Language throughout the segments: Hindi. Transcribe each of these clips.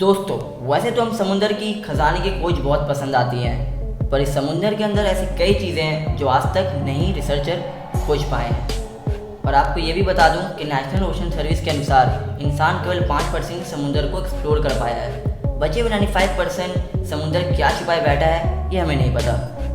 दोस्तों, वैसे तो हम समुंदर की खजाने की खोज बहुत पसंद आती है, पर इस समुंदर के अंदर ऐसी कई चीज़ें हैं जो आज तक नहीं रिसर्चर खोज पाए हैं। और आपको ये भी बता दूं कि नेशनल ओशन सर्विस के अनुसार इंसान केवल 5% समुंदर को एक्सप्लोर कर पाया है। बचे हुए 95% समुंदर क्या छुपाए बैठा है ये हमें नहीं पता,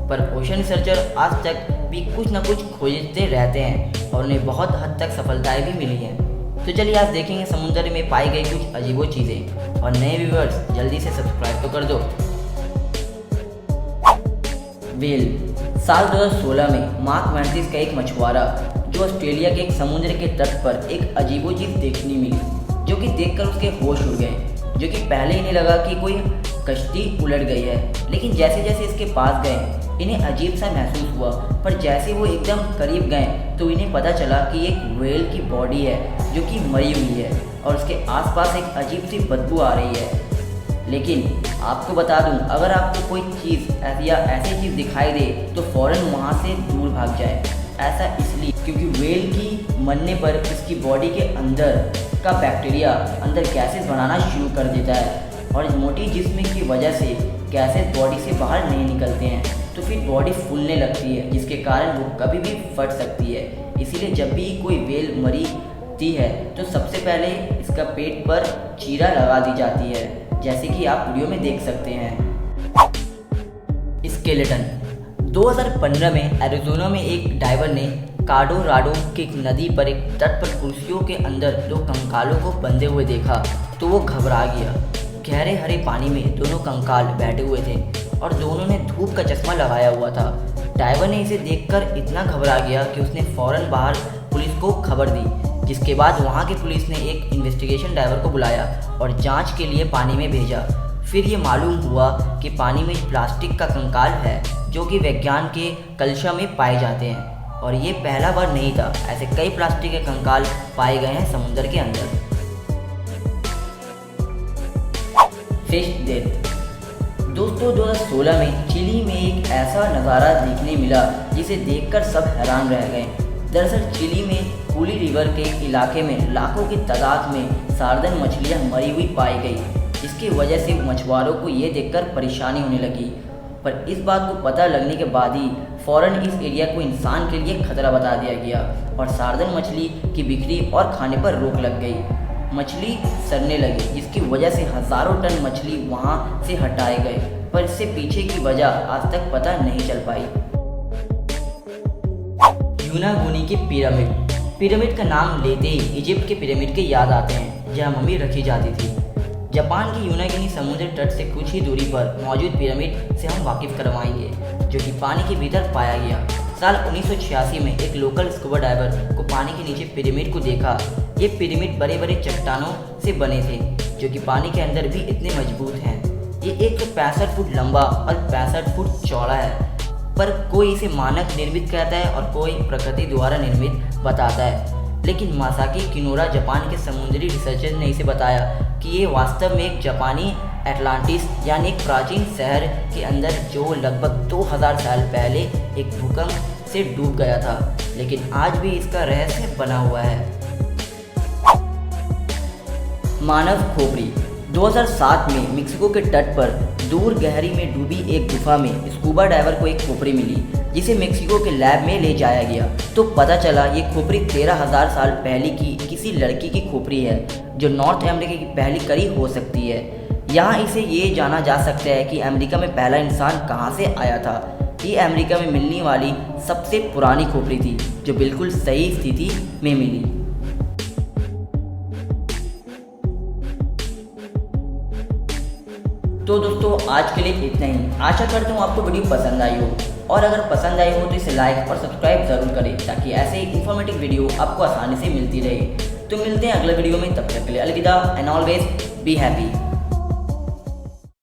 पर ओशन रिसर्चर आज तक भी कुछ ना कुछ खोजते रहते हैं और उन्हें बहुत हद तक सफलताएं भी मिली हैं। तो चलिए आज देखेंगे समुंदर में पाई गई कुछ अजीबो चीज़ें। और नए व्यूअर्स जल्दी से सब्सक्राइब तो कर दो। व्हेल। साल 2016 में मार्क मैंटिस का एक मछुआरा जो ऑस्ट्रेलिया के एक समुद्र के तट पर एक अजीबो चीज़ देखने मिली, जो कि देखकर उसके होश उड़ गए, जो कि पहले ही नहीं लगा कि कोई कश्ती उलट गई है। लेकिन जैसे जैसे इसके पास गए इन्हें अजीब सा महसूस हुआ, पर जैसे वो एकदम करीब गए तो इन्हें पता चला कि एक व्हेल की बॉडी है जो कि मरी हुई है और उसके आसपास एक अजीब सी बदबू आ रही है। लेकिन आपको बता दूं, अगर आपको कोई चीज़ या ऐसी चीज़ दिखाई दे तो फ़ौरन वहाँ से दूर भाग जाए। ऐसा इसलिए क्योंकि व्हेल की मरने पर इसकी बॉडी के अंदर का बैक्टीरिया अंदर गैसेस बनाना शुरू कर देता है और इस मोटी जिस्म की वजह से गैसेस बॉडी से बाहर नहीं निकलते हैं, तो फिर बॉडी फूलने लगती है, जिसके कारण वो कभी भी फट सकती है। इसीलिए जब भी कोई व्हेल मरती है तो सबसे पहले इसका पेट पर चीरा लगा दी जाती है, जैसे कि आप वीडियो में देख सकते हैं। स्केलेटन। 2015 में एरिज़ोना में एक डाइवर ने कोलोराडो की एक नदी पर एक तट पर कुर्सियों के अंदर 2 कंकालों को बंधे हुए देखा तो वो घबरा गया। गहरे हरे पानी में दोनों कंकाल बैठे हुए थे और दोनों ने धूप का चश्मा लगाया हुआ था। डाइवर ने इसे देखकर इतना घबरा गया कि उसने फ़ौरन बाहर पुलिस को खबर दी, जिसके बाद वहाँ की पुलिस ने एक इन्वेस्टिगेशन डाइवर को बुलाया और जांच के लिए पानी में भेजा। फिर ये मालूम हुआ कि पानी में प्लास्टिक का कंकाल है जो कि विज्ञान के कलशा में पाए जाते हैं, और ये पहला बार नहीं था, ऐसे कई प्लास्टिक के कंकाल पाए गए हैं समुद्र के अंदर। Fish death. दोस्तों, 2016 में चिली में एक ऐसा नज़ारा देखने मिला जिसे देखकर सब हैरान रह गए। दरअसल चिली में कूली रिवर के इलाके में लाखों की तादाद में सार्दन मछलियां मरी हुई पाई गई, जिसकी वजह से मछुआरों को ये देखकर परेशानी होने लगी। पर इस बात को पता लगने के बाद ही फ़ौरन इस एरिया को इंसान के लिए खतरा बता दिया गया और सार्दन मछली की बिक्री और खाने पर रोक लग गई। मछली सड़ने लगी, जिसकी वजह से हज़ारों टन मछली वहाँ से हटाए गए, पर इससे पीछे की वजह आज तक पता नहीं चल पाई। यूनागुनी की पिरामिड। पिरामिड का नाम लेते ही इजिप्ट के पिरामिड के याद आते हैं, जहाँ मम्मी रखी जाती थी। जापान की यूनागुनी समुद्र तट से कुछ ही दूरी पर मौजूद पिरामिड से हम वाकिफ करवाएंगे, जो कि पानी के भीतर पाया गया। साल 1986 में एक लोकल स्कूबा डाइवर को पानी के नीचे पिरामिड को देखा। ये पिरामिड बड़े बड़े चट्टानों से बने थे, जो कि पानी के अंदर भी इतने मजबूत हैं। ये 165 फुट लंबा और 65 फुट चौड़ा है, पर कोई इसे मानव निर्मित कहता है और कोई प्रकृति द्वारा निर्मित बताता है। लेकिन मासाकी किनोरा जापान के समुद्री रिसर्चर ने इसे बताया कि ये वास्तव में एक जापानी एटलांटिस यानी एक प्राचीन शहर के अंदर जो लगभग 2000 साल पहले एक भूकंप से डूब गया था, लेकिन आज भी इसका रहस्य बना हुआ है। मानव खोपड़ी। 2007 में मेक्सिको के तट पर दूर गहरी में डूबी एक गुफा में स्कूबा डाइवर को एक खोपड़ी मिली, जिसे मेक्सिको के लैब में ले जाया गया तो पता चला ये खोपड़ी 13,000 साल पहले की किसी लड़की की खोपड़ी है, जो नॉर्थ अमेरिका की पहली कड़ी हो सकती है। यहाँ इसे ये जाना जा सकता है कि अमेरिका में पहला इंसान कहाँ से आया था। ये अमेरिका में मिलने वाली सबसे पुरानी खोपड़ी थी, जो बिल्कुल सही स्थिति में मिली। तो दोस्तों, आज के लिए इतना ही। आशा करता हूँ आपको वीडियो पसंद आई हो, और अगर पसंद आई हो तो इसे लाइक और सब्सक्राइब जरूर करें, ताकि ऐसे ही इन्फॉर्मेटिव वीडियो आपको आसानी से मिलती रहे। तो मिलते हैं अगले वीडियो में, तब तक के लिए अलविदा एंड ऑलवेज बी हैप्पी।